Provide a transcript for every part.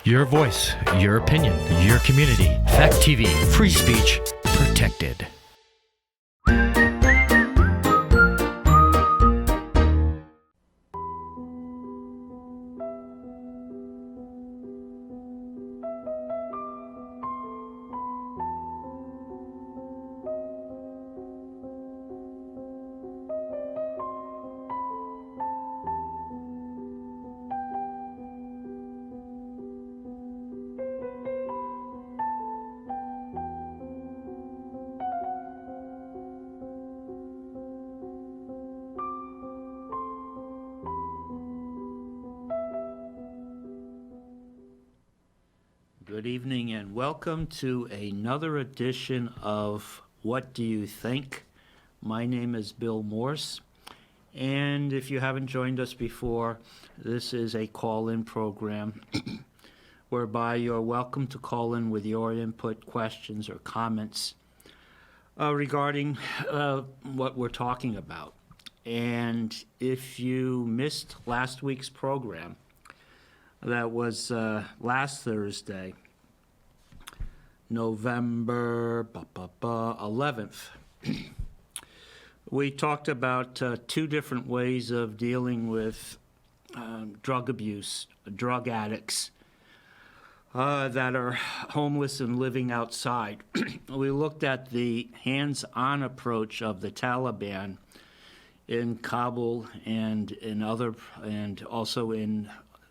Your voice, your opinion, your community. Fact TV, free speech protected. Good evening and welcome to another edition of What Do You Think? My name is Bill Morse, and if you haven't joined us before, this is a call-in program whereby you're welcome to call in with your input, questions, or comments regarding what we're talking about. And if you missed last week's program, that was last Thursday, November 11th. We talked about two different ways of dealing with drug abuse, drug addicts that are homeless and living outside. We looked at the hands-on approach of the Taliban in Kabul and also in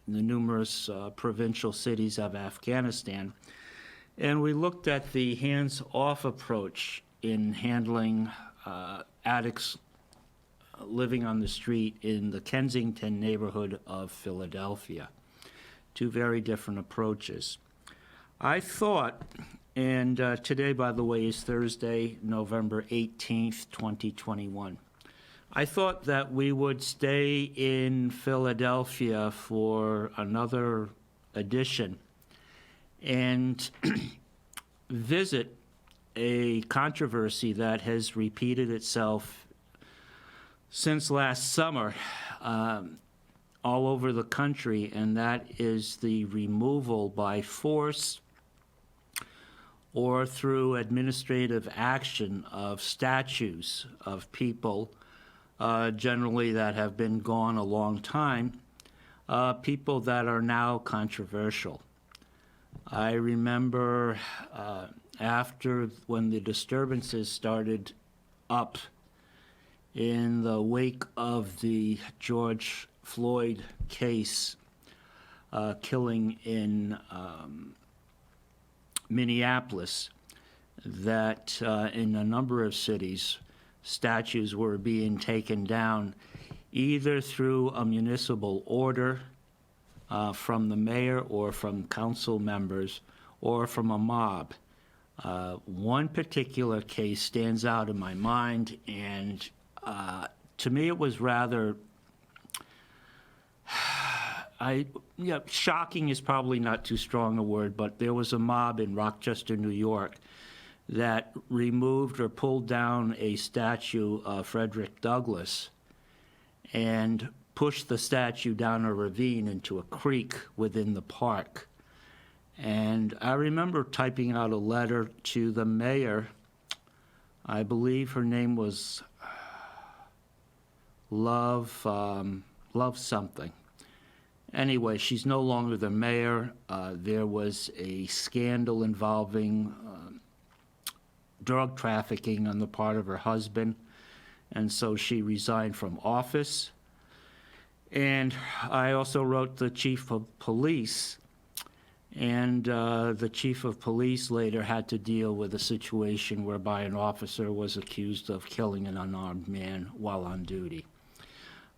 the numerous provincial cities of Afghanistan. And we looked at the hands-off approach in handling addicts living on the street in the Kensington neighborhood of Philadelphia. Two very different approaches. I thought, and today, by the way, is Thursday, November 18th, 2021. I thought that we would stay in Philadelphia for another edition and visit a controversy that has repeated itself since last summer all over the country, and that is the removal by force or through administrative action of statues of people generally that have been gone a long time, people that are now controversial. I remember after when the disturbances started up in the wake of the George Floyd case killing in Minneapolis, that in a number of cities, statues were being taken down either through a municipal order from the mayor or from council members or from a mob. One particular case stands out in my mind, and to me it was rather, shocking is probably not too strong a word, but there was a mob in Rochester, New York, that removed or pulled down a statue of Frederick Douglass and pushed the statue down a ravine into a creek within the park. And I remember typing out a letter to the mayor. I believe her name was Love something. Anyway, she's no longer the mayor. There was a scandal involving drug trafficking on the part of her husband, and so she resigned from office. And I also wrote the chief of police, and the chief of police later had to deal with a situation whereby an officer was accused of killing an unarmed man while on duty.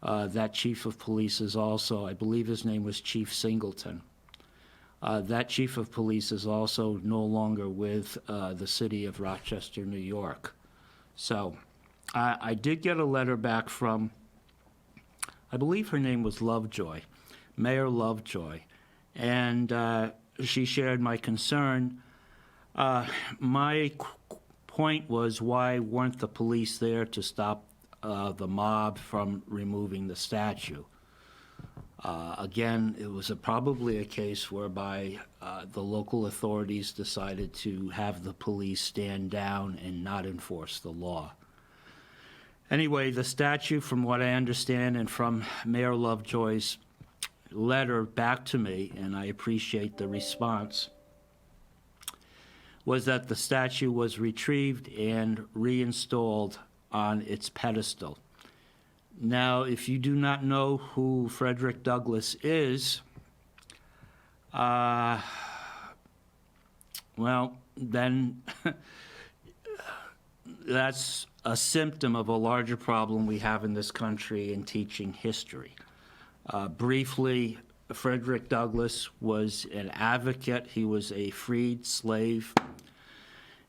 That chief of police is also, I believe his name was Chief Singleton. That chief of police is also no longer with the city of Rochester, New York. So I did get a letter back from, I believe her name was Lovejoy, Mayor Lovejoy, and she shared my concern. My point was, why weren't the police there to stop the mob from removing the statue? Again, it was probably a case whereby the local authorities decided to have the police stand down and not enforce the law. Anyway, the statute, from what I understand, and from Mayor Lovejoy's letter back to me, and I appreciate the response, was that the statue was retrieved and reinstalled on its pedestal. Now, if you do not know who Frederick Douglass is, well, then that's a symptom of a larger problem we have in this country in teaching history. Briefly, Frederick Douglass was an advocate. He was a freed slave,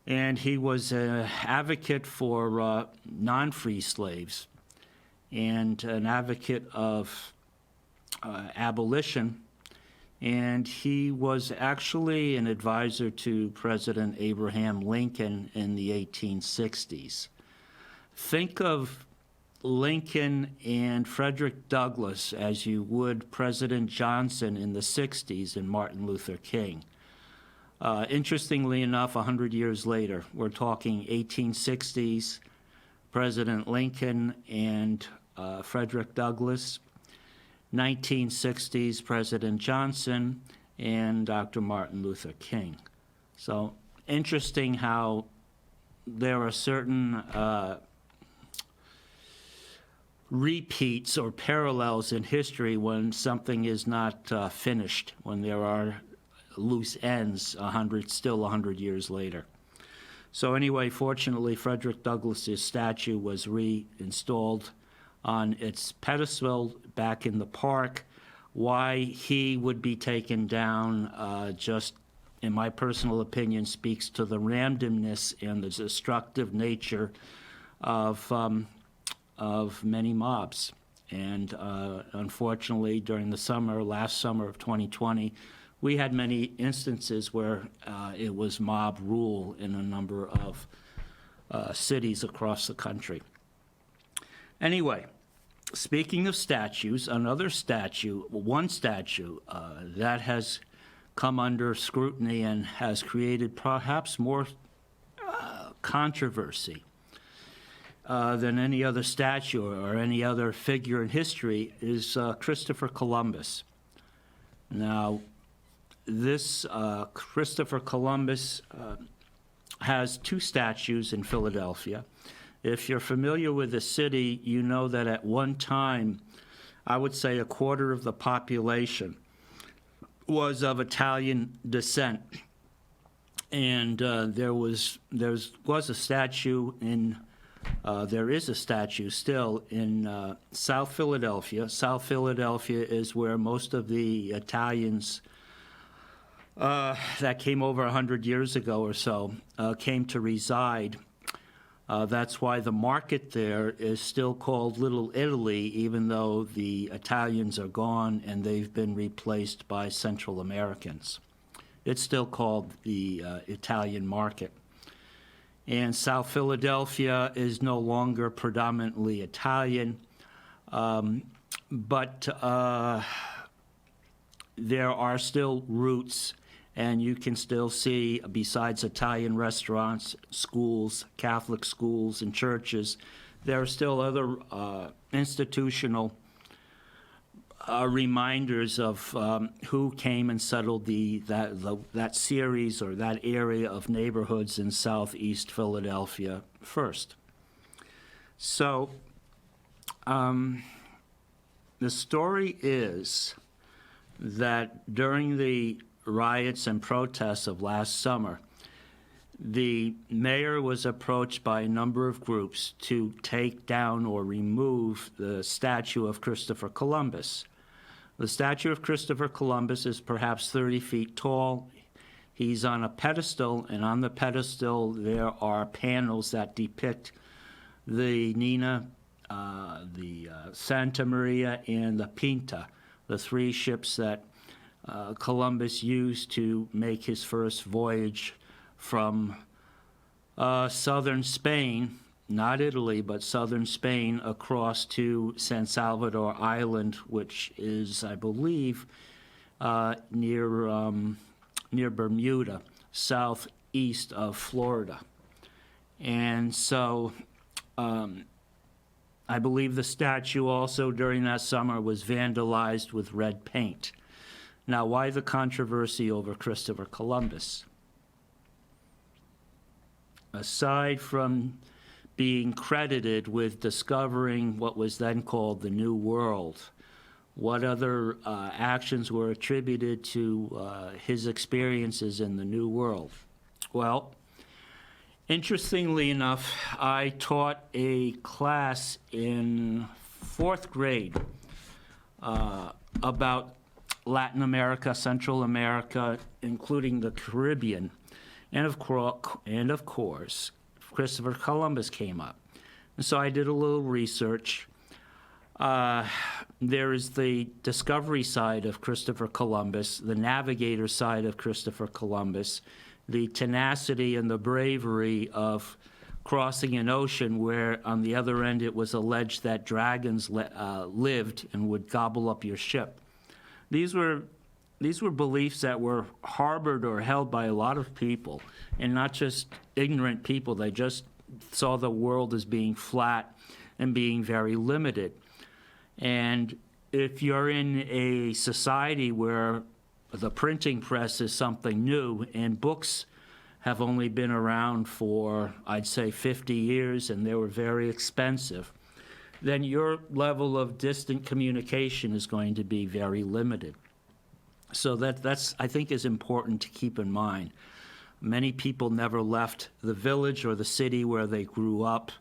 and he was an advocate for non-free slaves and an advocate of abolition. And he was actually an advisor to President Abraham Lincoln in the 1860s. Think of Lincoln and Frederick Douglass as you would President Johnson in the 60s and Martin Luther King. Interestingly enough, 100 years later, we're talking 1860s, President Lincoln and Frederick Douglass, 1960s, President Johnson and Dr. Martin Luther King. So interesting how there are certain repeats or parallels in history when something is not finished, when there are loose ends still 100 years later. So anyway, fortunately, Frederick Douglass's statue was reinstalled on its pedestal back in the park. Why he would be taken down, just in my personal opinion, speaks to the randomness and the destructive nature of many mobs. And unfortunately, during the last summer of 2020, we had many instances where it was mob rule in a number of cities across the country. Anyway, speaking of statues, one statue that has come under scrutiny and has created perhaps more controversy than any other statue or any other figure in history is Christopher Columbus. Now, this Christopher Columbus has two statues in Philadelphia. If you're familiar with the city, you know that at one time, I would say a quarter of the population was of Italian descent. And there was a statue there is a statue still in South Philadelphia. South Philadelphia is where most of the Italians that came over 100 years ago or so came to reside. That's why the market there is still called Little Italy, even though the Italians are gone and they've been replaced by Central Americans. It's still called the Italian market. And South Philadelphia is no longer predominantly Italian, but there are still roots, and you can still see, besides Italian restaurants, schools, Catholic schools, and churches, there are still other institutional reminders of who came and settled that series or that area of neighborhoods in southeast Philadelphia first. So the story is that during the riots and protests of last summer, the mayor was approached by a number of groups to take down or remove the statue of Christopher Columbus. The statue of Christopher Columbus is perhaps 30 feet tall. He's on a pedestal, and on the pedestal there are panels that depict the Nina, the Santa Maria, and the Pinta, the three ships that Columbus used to make his first voyage from southern Spain not Italy, but southern Spain, across to San Salvador Island, which is, I believe, near Bermuda, southeast of Florida. And so I believe the statue also during that summer was vandalized with red paint. Now, why the controversy over Christopher Columbus? Aside from being credited with discovering what was then called the New World, what other actions were attributed to his experiences in the New World? Well, interestingly enough, I taught a class in 4th grade about Latin America, Central America, including the Caribbean. And of course, Christopher Columbus came up. And so I did a little research. There is the discovery side of Christopher Columbus, the navigator side of Christopher Columbus, the tenacity and the bravery of crossing an ocean where on the other end it was alleged that dragons lived and would gobble up your ship. These were beliefs that were harbored or held by a lot of people, and not just ignorant people. They just saw the world as being flat and being very limited. And if you're in a society where the printing press is something new and books have only been around for, I'd say, 50 years, and they were very expensive, then your level of distant communication is going to be very limited. So that's, I think, is important to keep in mind. Many people never left the village or the city where they grew up,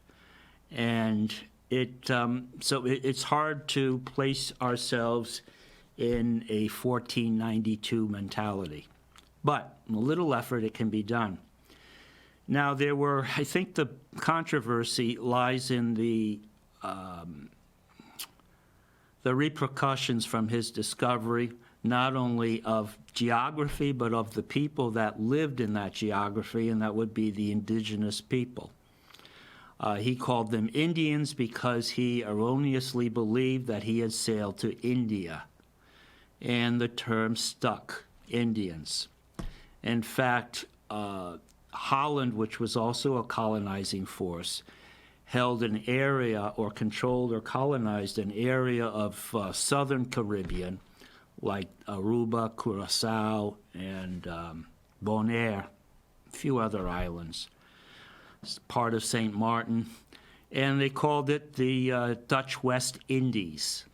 and it's hard to place ourselves in a 1492 mentality. But in a little effort, it can be done. Now, I think the controversy lies in the repercussions from his discovery, not only of geography, but of the people that lived in that geography, and that would be the indigenous people. He called them Indians because he erroneously believed that he had sailed to India, and the term stuck, Indians. In fact, Holland, which was also a colonizing force, held an area or controlled or colonized an area of southern Caribbean, like Aruba, Curacao, and Bonaire, a few other islands. It's part of St. Martin. And they called it the Dutch West Indies.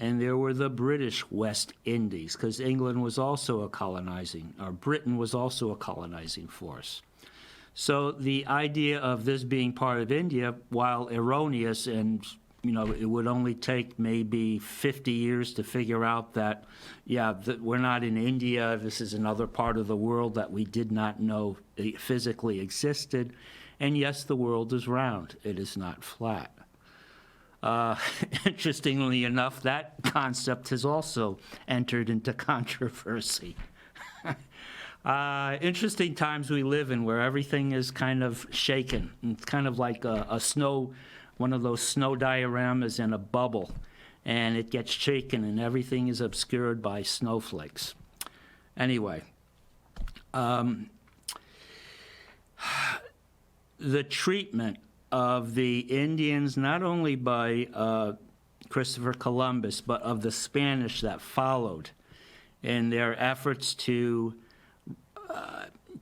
And there were the British West Indies, because England was also a colonizing, or Britain was also a colonizing force. So the idea of this being part of India, while erroneous, and it would only take maybe 50 years to figure out that, that we're not in India, this is another part of the world that we did not know physically existed. And yes, the world is round, it is not flat. Interestingly enough, that concept has also entered into controversy. Interesting times we live in where everything is kind of shaken. It's kind of like one of those snow dioramas in a bubble, and it gets shaken and everything is obscured by snowflakes. Anyway, the treatment of the Indians, not only by Christopher Columbus, but of the Spanish that followed in their efforts to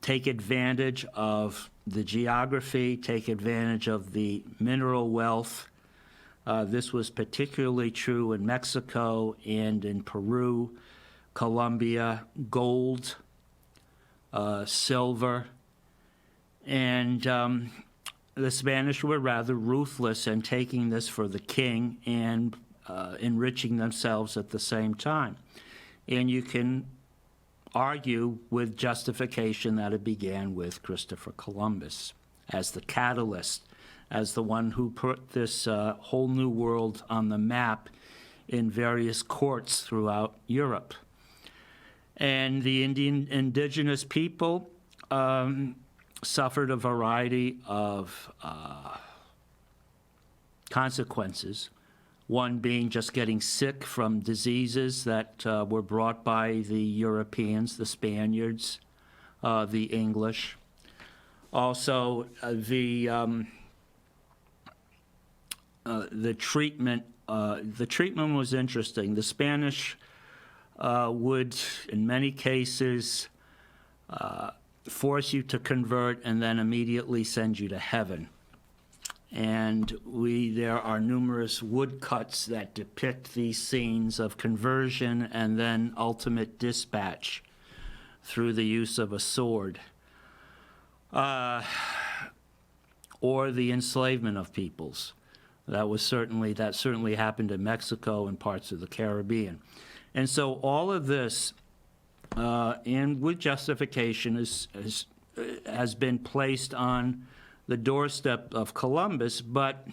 take advantage of the geography, take advantage of the mineral wealth. This was particularly true in Mexico and in Peru, Colombia, gold, silver, and the Spanish were rather ruthless in taking this for the king and enriching themselves at the same time. And you can argue with justification that it began with Christopher Columbus as the catalyst, as the one who put this whole new world on the map in various courts throughout Europe. And the indigenous people suffered a variety of consequences. One being just getting sick from diseases that were brought by the Europeans, the Spaniards, the English. Also, the treatment. The treatment was interesting. The Spanish would, in many cases, force you to convert and then immediately send you to heaven. And there are numerous woodcuts that depict these scenes of conversion and then ultimate dispatch through the use of a sword, or the enslavement of peoples. That certainly happened in Mexico and parts of the Caribbean. And so all of this, and with justification, has been placed on the doorstep of Columbus. But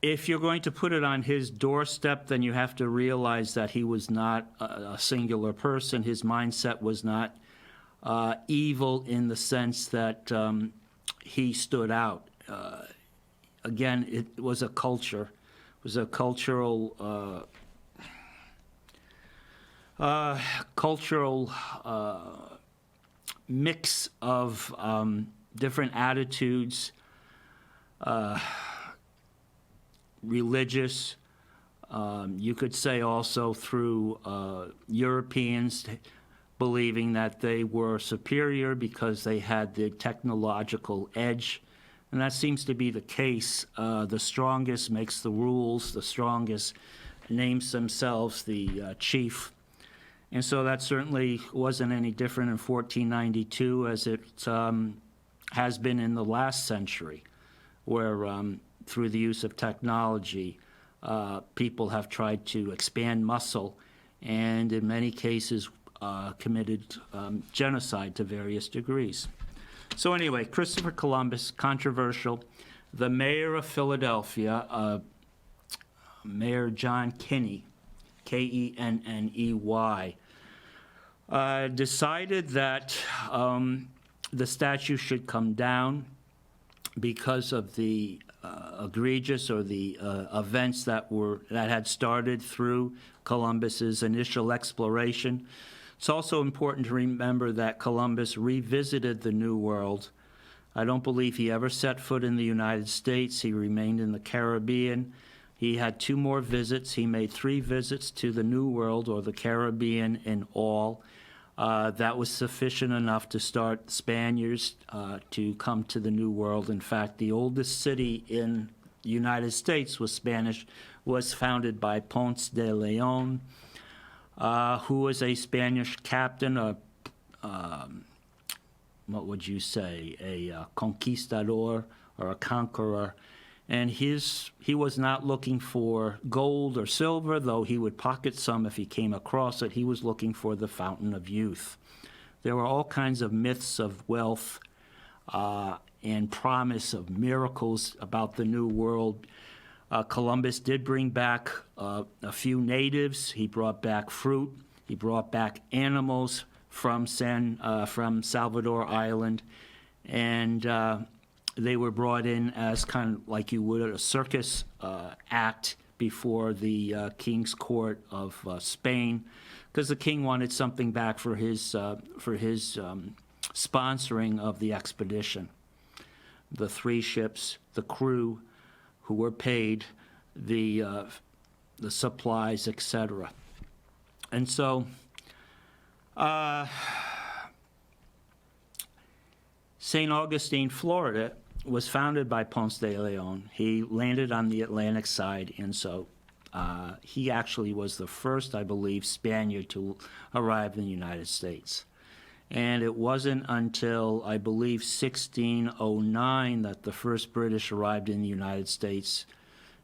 if you're going to put it on his doorstep, then you have to realize that he was not a singular person. His mindset was not evil in the sense that he stood out. Again, it was a culture. It was a cultural mix of different attitudes, religious, you could say also through Europeans believing that they were superior because they had the technological edge. And that seems to be the case. The strongest makes the rules. The strongest names themselves the chief. And so that certainly wasn't any different in 1492 as it has been in the last century, where through the use of technology, people have tried to expand muscle and in many cases committed genocide to various degrees. So anyway, Christopher Columbus, controversial. The mayor of Philadelphia, Mayor John Kinney, Kenney, decided that the statue should come down because of the egregious or the events that had started through Columbus's initial exploration. It's also important to remember that Columbus revisited the New World. I don't believe he ever set foot in the United States. He remained in the Caribbean. He had 2 more visits. He made 3 visits to the New World or the Caribbean in all. That was sufficient enough to start Spaniards to come to the New World. In fact, the oldest city in the United States was founded by Ponce de Leon, who was a Spanish captain, what would you say, a conquistador or a conqueror. And he was not looking for gold or silver, though he would pocket some if he came across it. He was looking for the fountain of youth. There were all kinds of myths of wealth and promise of miracles about the New World. Columbus did bring back a few natives. He brought back fruit. He brought back animals from Salvador Island, and they were brought in as kind of like you would at a circus act before the king's court of Spain, because the king wanted something back for his sponsoring of the expedition. The 3 ships, the crew, who were paid, the supplies, etc. And so St. Augustine, Florida, was founded by Ponce de Leon. He landed on the Atlantic side, and so he actually was the first, I believe, Spaniard to arrive in the United States. And it wasn't until, I believe, 1609 that the first British arrived in the United States,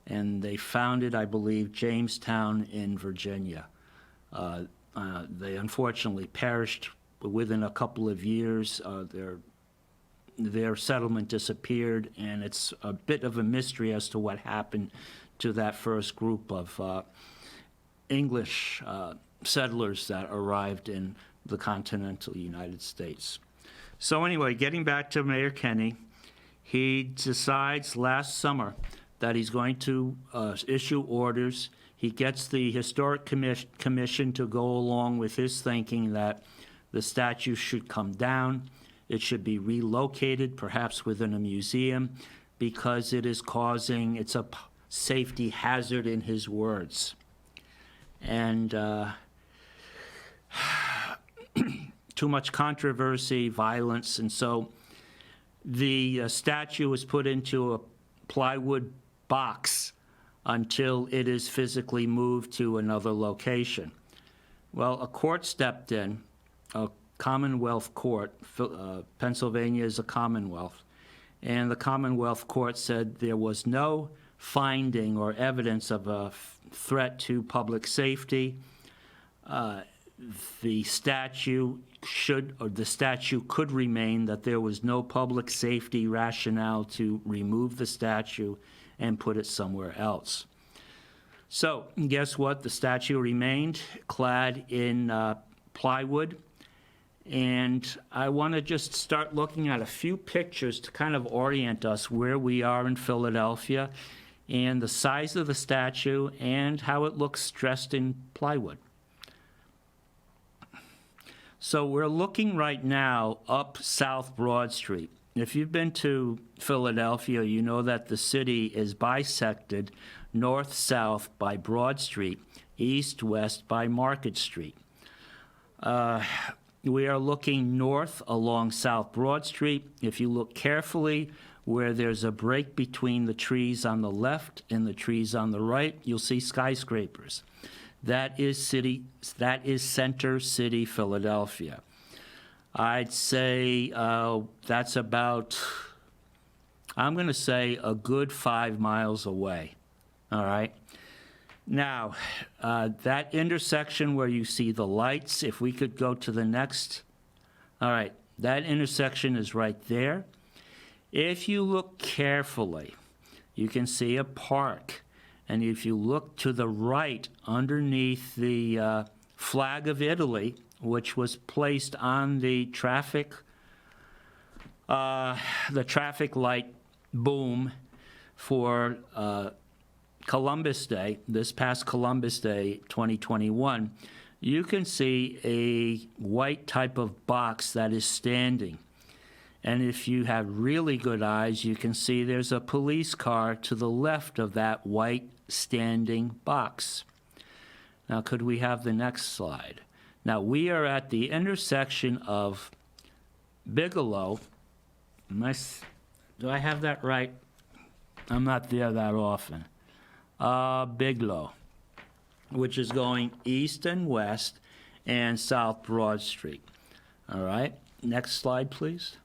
and they founded, I believe, Jamestown in Virginia. They unfortunately perished within a couple of years. Their settlement disappeared, and it's a bit of a mystery as to what happened to that first group of English settlers that arrived in the continental United States. So anyway, getting back to Mayor Kinney, he decides last summer that he's going to issue orders. He gets the Historic Commission to go along with his thinking that the statue should come down. It should be relocated, perhaps within a museum, because it's a safety hazard in his words. And too much controversy, violence, and so the statue was put into a plywood box until it is physically moved to another location. Well, a court stepped in, a Commonwealth court. Pennsylvania is a Commonwealth. And the Commonwealth court said there was no finding or evidence of a threat to public safety. The statue could remain, that there was no public safety rationale to remove the statue and put it somewhere else. So guess what? The statue remained clad in plywood. And I want to just start looking at a few pictures to kind of orient us where we are in Philadelphia and the size of the statue and how it looks dressed in plywood. So we're looking right now up South Broad Street. If you've been to Philadelphia, you know that the city is bisected north-south by Broad Street, east-west by Market Street. We are looking north along South Broad Street. If you look carefully where there's a break between the trees on the left and the trees on the right, you'll see skyscrapers. That is Center City, Philadelphia. I'd say that's about, I'm going to say, a good 5 miles away, all right? Now, that intersection where you see the lights, if we could go to the next, all right, that intersection is right there. If you look carefully, you can see a park. And if you look to the right, underneath the flag of Italy, which was placed on the traffic light boom for Columbus Day, this past Columbus Day 2021, you can see a white type of box that is standing. And if you have really good eyes, you can see there's a police car to the left of that white standing box. Now, could we have the next slide? Now, we are at the intersection of Bigelow. Do I have that right? I'm not there that often. Bigelow, which is going east and west and South Broad Street. All right, next slide, please.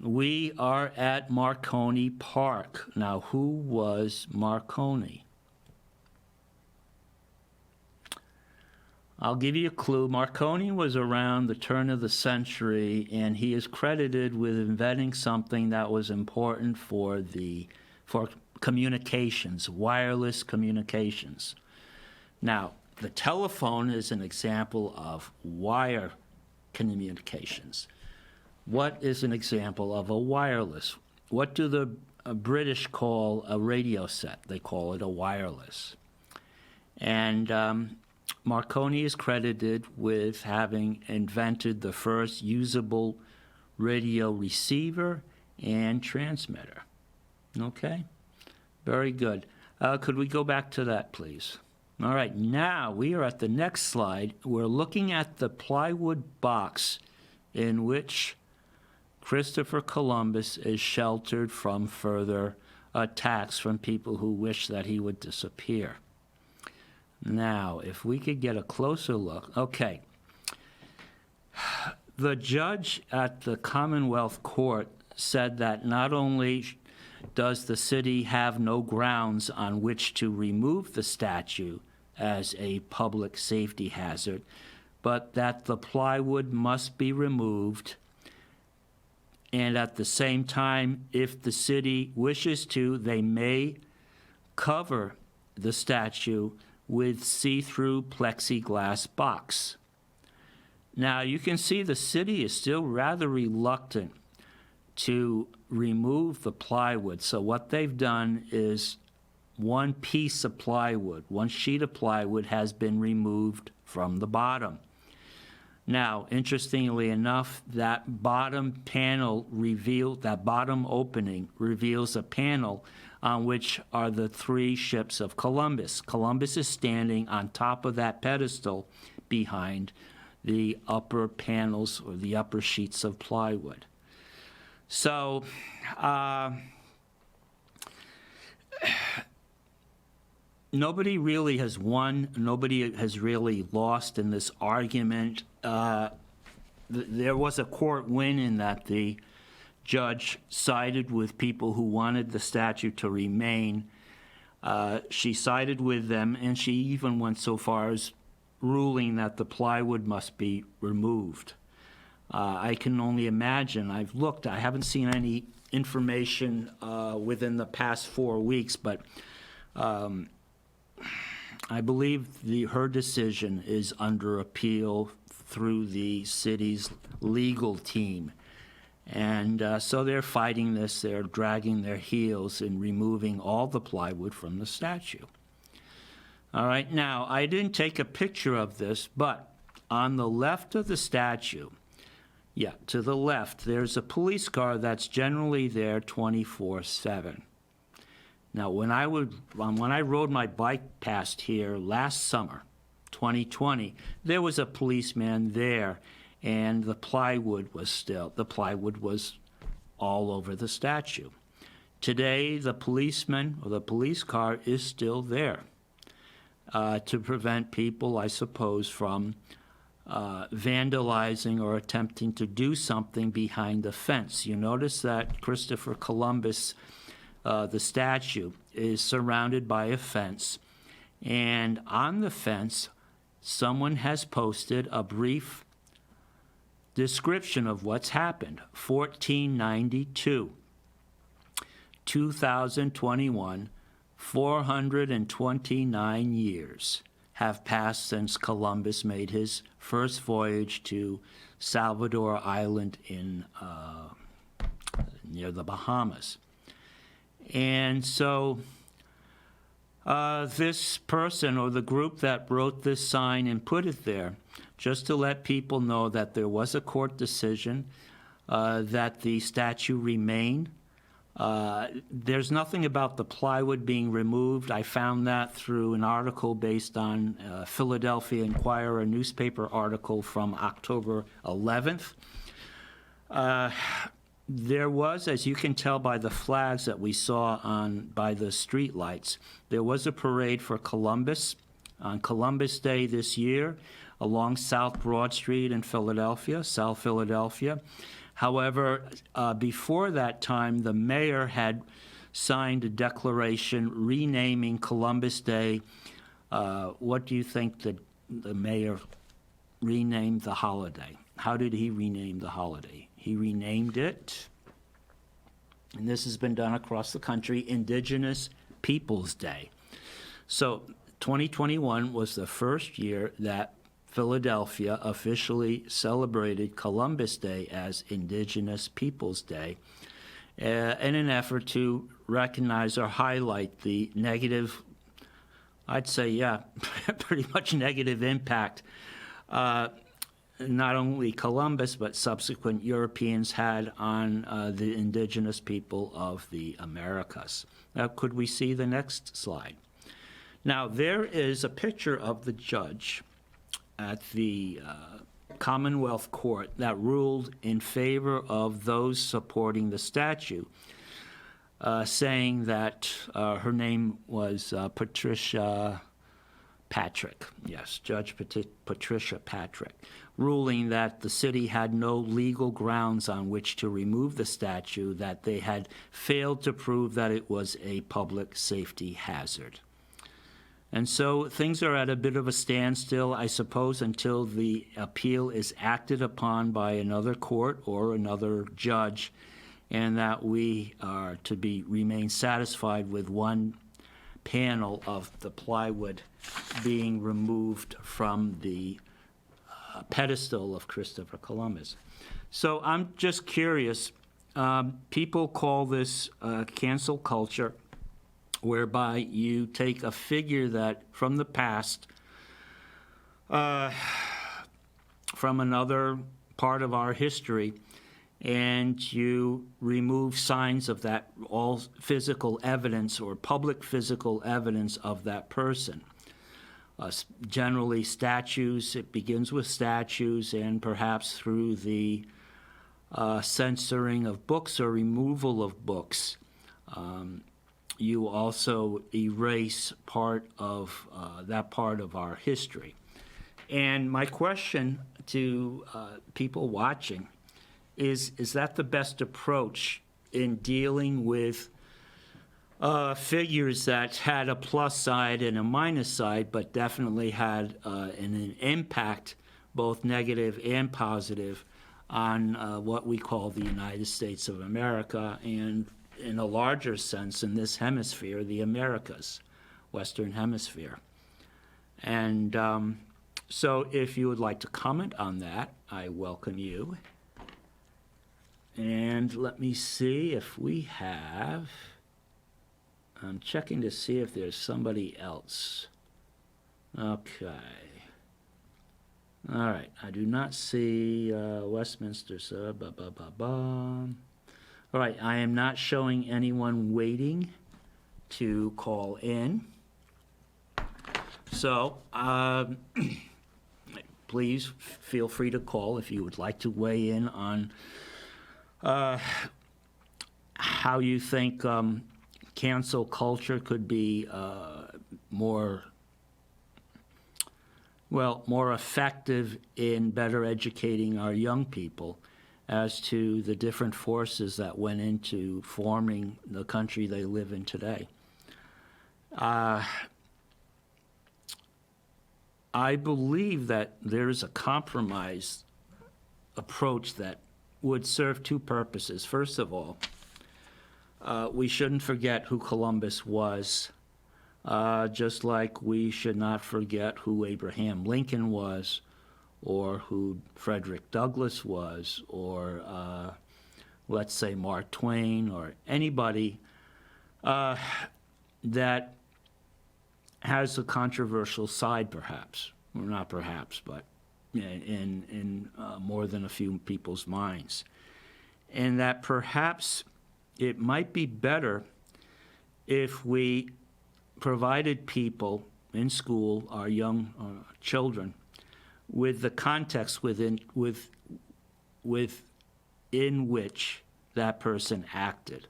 We are at Marconi Park. Now, who was Marconi? I'll give you a clue. Marconi was around the turn of the century, and he is credited with inventing something that was important for communications, wireless communications. Now, the telephone is an example of wire communications. What is an example of a wireless? What do the British call a radio set? They call it a wireless. And Marconi is credited with having invented the first usable radio receiver and transmitter. Okay? Very good. Could we go back to that, please? All right, now we are at the next slide. We're looking at the plywood box in which Christopher Columbus is sheltered from further attacks from people who wish that he would disappear. Now, if we could get a closer look. Okay. The judge at the Commonwealth Court said that not only does the city have no grounds on which to remove the statue as a public safety hazard, but that the plywood must be removed. And at the same time, if the city wishes to, they may cover the statue with see-through plexiglass box. Now, you can see the city is still rather reluctant to remove the plywood. So what they've done is one piece of plywood, one sheet of plywood has been removed from the bottom. Now, interestingly enough, that bottom opening reveals a panel on which are the three ships of Columbus. Columbus is standing on top of that pedestal behind the upper panels or the upper sheets of plywood. So, nobody really has won, nobody has really lost in this argument. There was a court win in that the judge sided with people who wanted the statue to remain. She sided with them, and she even went so far as ruling that the plywood must be removed. I can only imagine. I've looked. I haven't seen any information within the past 4 weeks, but I believe her decision is under appeal through the city's legal team. And so they're fighting this. They're dragging their heels in removing all the plywood from the statue. All right, now, I didn't take a picture of this, but on the left of the statue, to the left, there's a police car that's generally there 24/7. Now, when I rode my bike past here last summer, 2020, there was a policeman there, and the plywood was all over the statue. Today, the policeman or the police car is still there to prevent people, I suppose, from vandalizing or attempting to do something behind the fence. You notice that Christopher Columbus, the statue, is surrounded by a fence, and on the fence, someone has posted a brief description of what's happened. 1492, 2021, 429 years have passed since Columbus made his first voyage to Salvador Island in near the Bahamas. And so this person or the group that wrote this sign and put it there, just to let people know that there was a court decision, that the statue remained. There's nothing about the plywood being removed. I found that through an article based on Philadelphia Inquirer, a newspaper article from October 11th. There was, as you can tell by the flags that we saw by the street lights, there was a parade for Columbus on Columbus Day this year along South Broad Street in Philadelphia, South Philadelphia. However, before that time, the mayor had signed a declaration renaming Columbus Day. What do you think the mayor renamed the holiday? How did he rename the holiday? He renamed it, and this has been done across the country, Indigenous Peoples Day. So 2021 was the first year that Philadelphia officially celebrated Columbus Day as Indigenous Peoples Day in an effort to recognize or highlight the negative, I'd say, pretty much negative impact not only Columbus but subsequent Europeans had on the indigenous people of the Americas. Now, could we see the next slide? Now, there is a picture of the judge at the Commonwealth Court that ruled in favor of those supporting the statue, saying that her name was Patricia Patrick. Yes, Judge Patricia Patrick, ruling that the city had no legal grounds on which to remove the statue, that they had failed to prove that it was a public safety hazard. And so things are at a bit of a standstill, I suppose, until the appeal is acted upon by another court or another judge, and that we are to remain satisfied with one panel of the plywood being removed from the pedestal of Christopher Columbus. So I'm just curious, People call this cancel culture, whereby you take a figure that from the past, from another part of our history, and you remove signs of that, all physical evidence or public physical evidence of that person. Generally statues, it begins with statues, and perhaps through the censoring of books or removal of books. You also erase part of that part of our history. And my question to people watching is that the best approach in dealing with figures that had a plus side and a minus side, but definitely had an impact, both negative and positive, on what we call the United States of America, and in a larger sense in this hemisphere, the Americas, Western Hemisphere. And so if you would like to comment on that, I welcome you. And let me see if we have, I'm checking to see if there's somebody else. Okay. All right, I do not see Westminster, so All right, I am not showing anyone waiting to call in. So please feel free to call if you would like to weigh in on how you think cancel culture could be more effective in better educating our young people as to the different forces that went into forming the country they live in today. I believe that there's a compromise approach that would serve two purposes. First of all, we shouldn't forget who Columbus was, just like we should not forget who Abraham Lincoln was, or who Frederick Douglass was, or let's say Mark Twain, or anybody that has a controversial side, perhaps, or not perhaps, but in more than a few people's minds. And that perhaps it might be better if we provided people in school, our young children, with the context within which that person acted,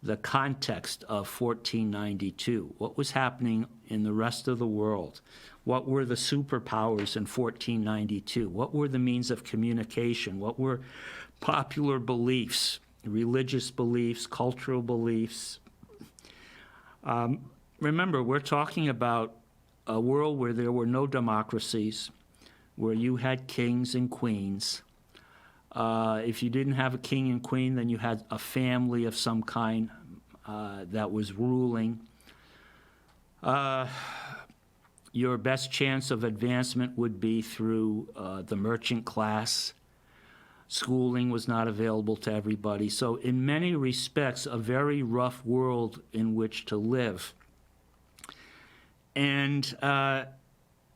the context of 1492. What was happening in the rest of the world? What were the superpowers in 1492? What were the means of communication? What were popular beliefs, religious beliefs, cultural beliefs? Remember, we're talking about a world where there were no democracies, where you had kings and queens. If you didn't have a king and queen, then you had a family of some kind that was ruling. Your best chance of advancement would be through the merchant class. Schooling was not available to everybody. So in many respects, a very rough world in which to live. And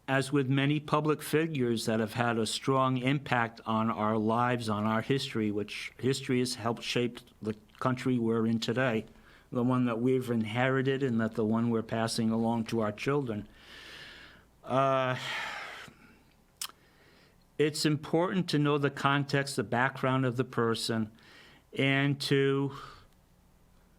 as with many public figures that have had a strong impact on our lives, on our history, which history has helped shape the country we're in today, the one that we've inherited and that the one we're passing along to our children. It's important to know the context, the background of the person, and to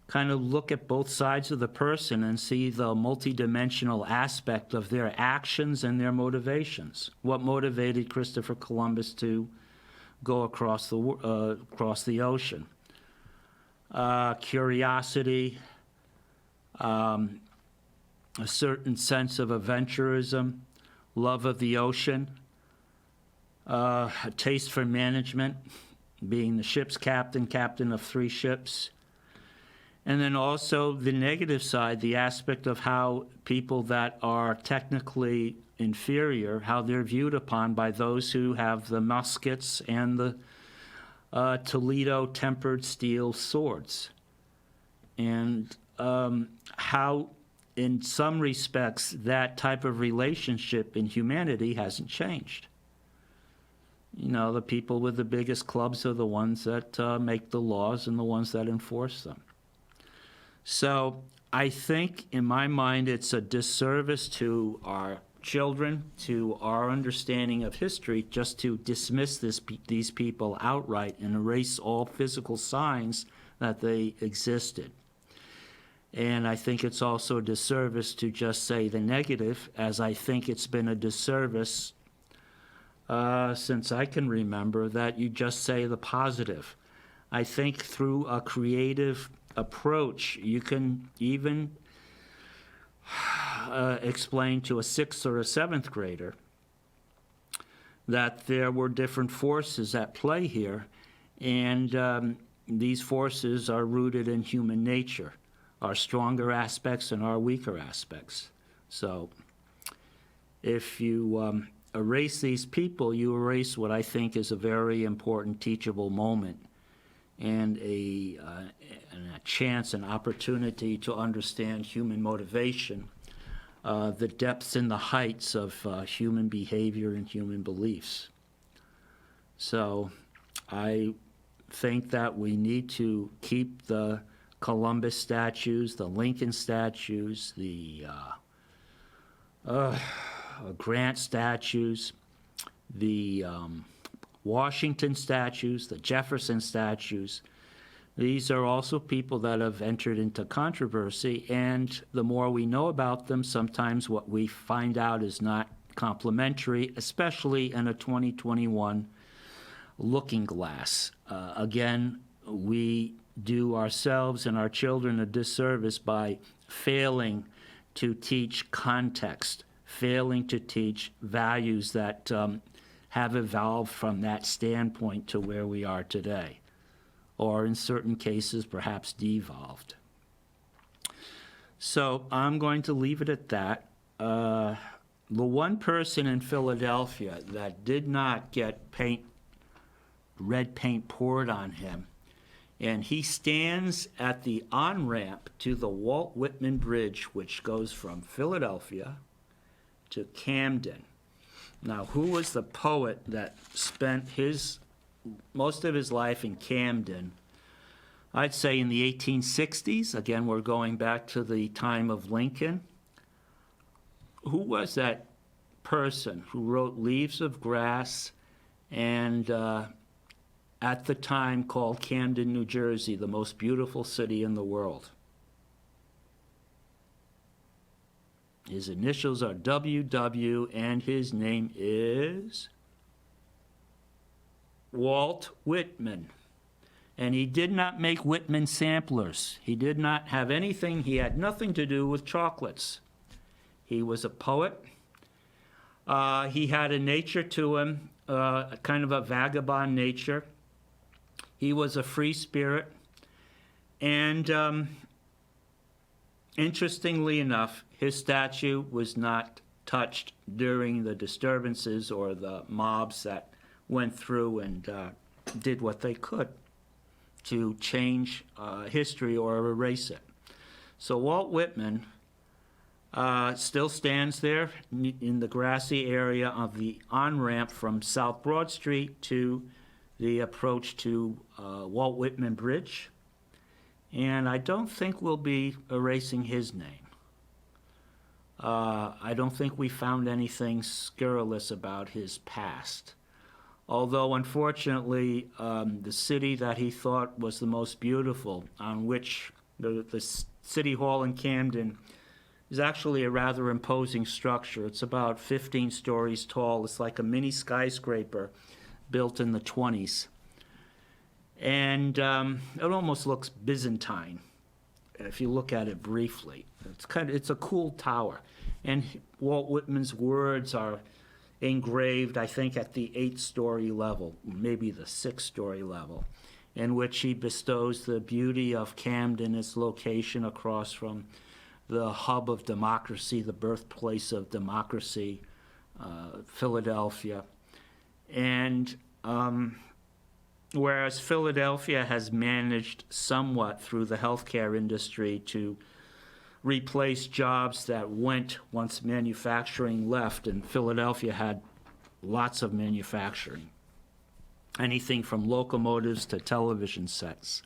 kind of look at both sides of the person and see the multidimensional aspect of their actions and their motivations. What motivated Christopher Columbus to go across the ocean? Curiosity, a certain sense of adventurism, love of the ocean, a taste for management, being the ship's captain of 3 ships. And then also the negative side, the aspect of how people that are technically inferior, how they're viewed upon by those who have the muskets and the Toledo tempered steel swords. And how, in some respects, that type of relationship in humanity hasn't changed. You know, the people with the biggest clubs are the ones that make the laws and the ones that enforce them. So I think, in my mind, it's a disservice to our children, to our understanding of history, just to dismiss these people outright and erase all physical signs that they existed. And I think it's also a disservice to just say the negative, as I think it's been a disservice since I can remember, that you just say the positive. I think through a creative approach, you can even explain to a 6th or a 7th grader that there were different forces at play here, and these forces are rooted in human nature, our stronger aspects and our weaker aspects. So if you erase these people, you erase what I think is a very important teachable moment and a chance, an opportunity to understand human motivation, the depths and the heights of human behavior and human beliefs. So I think that we need to keep the Columbus statues, the Lincoln statues, the Grant statues, the Washington statues, the Jefferson statues. These are also people that have entered into controversy, and the more we know about them, sometimes what we find out is not complimentary, especially in a 2021 looking glass. Again, we do ourselves and our children a disservice by failing to teach context, failing to teach values that have evolved from that standpoint to where we are today, or in certain cases, perhaps devolved. So I'm going to leave it at that. The one person in Philadelphia that did not get red paint poured on him, and he stands at the on-ramp to the Walt Whitman Bridge, which goes from Philadelphia to Camden. Now, who was the poet that spent most of his life in Camden? I'd say in the 1860s. Again, we're going back to the time of Lincoln. Who was that person who wrote Leaves of Grass and at the time called Camden, New Jersey, the most beautiful city in the world? His initials are WW, and his name is Walt Whitman. And he did not make Whitman samplers. He did not have anything, he had nothing to do with chocolates. He was a poet. He had a nature to him, kind of a vagabond nature. He was a free spirit. And interestingly enough, his statue was not touched during the disturbances or the mobs that went through and did what they could to change history or erase it. So Walt Whitman still stands there in the grassy area of the on-ramp from South Broad Street to the approach to Walt Whitman Bridge. And I don't think we'll be erasing his name. I don't think we found anything scurrilous about his past. Although, unfortunately, the city that he thought was the most beautiful, on which the City Hall in Camden is actually a rather imposing structure. It's about 15 stories tall. It's like a mini skyscraper built in the 20s. And it almost looks Byzantine if you look at it briefly. It's a cool tower. And Walt Whitman's words are engraved, I think, at the 8-story level, maybe the 6-story level, in which he bestows the beauty of Camden, its location across from the hub of democracy, the birthplace of democracy, Philadelphia. And whereas Philadelphia has managed somewhat through the healthcare industry to replace jobs that went once manufacturing left, and Philadelphia had lots of manufacturing. Anything from locomotives to television sets.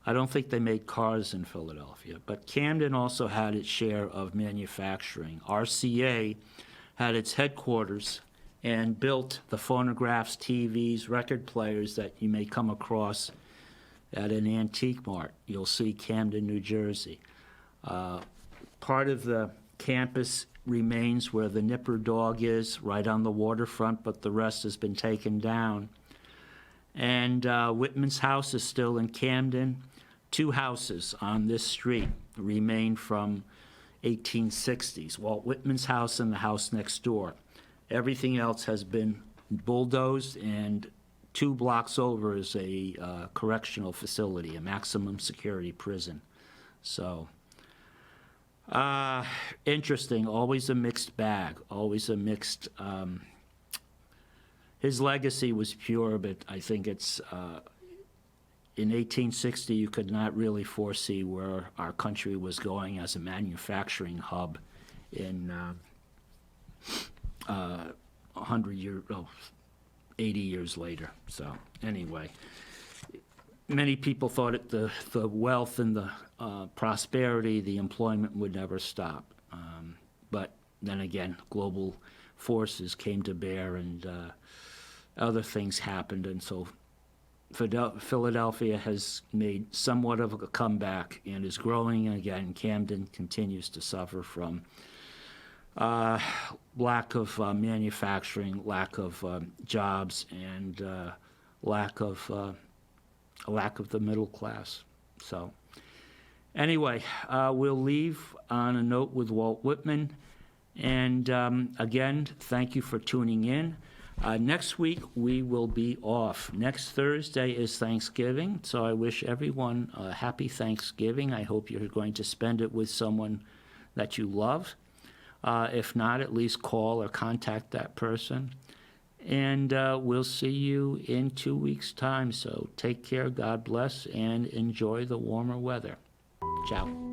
I don't think they made cars in Philadelphia, but Camden also had its share of manufacturing. RCA had its headquarters and built the phonographs, TVs, record players that you may come across at an antique mart. You'll see Camden, New Jersey. Part of the campus remains where the Nipper Dog is, right on the waterfront, but the rest has been taken down. And Whitman's house is still in Camden. 2 houses on this street remain from 1860s. Walt Whitman's house and the house next door. Everything else has been bulldozed, and 2 blocks over is a correctional facility, a maximum security prison. So, interesting, always a mixed bag, always a mixed, his legacy was pure, but I think it's, in 1860, you could not really foresee where our country was going as a manufacturing hub in 80 years later. So anyway, many people thought the wealth and the prosperity, the employment would never stop. But then again, global forces came to bear, and other things happened, and so Philadelphia has made somewhat of a comeback and is growing again. Camden continues to suffer from lack of manufacturing, lack of jobs, and lack of the middle class. So anyway, we'll leave on a note with Walt Whitman. And again, thank you for tuning in. Next week, we will be off. Next Thursday is Thanksgiving, so I wish everyone a happy Thanksgiving. I hope you're going to spend it with someone that you love. If not, at least call or contact that person. And we'll see you in 2 weeks' time. So take care, God bless, and enjoy the warmer weather. Ciao.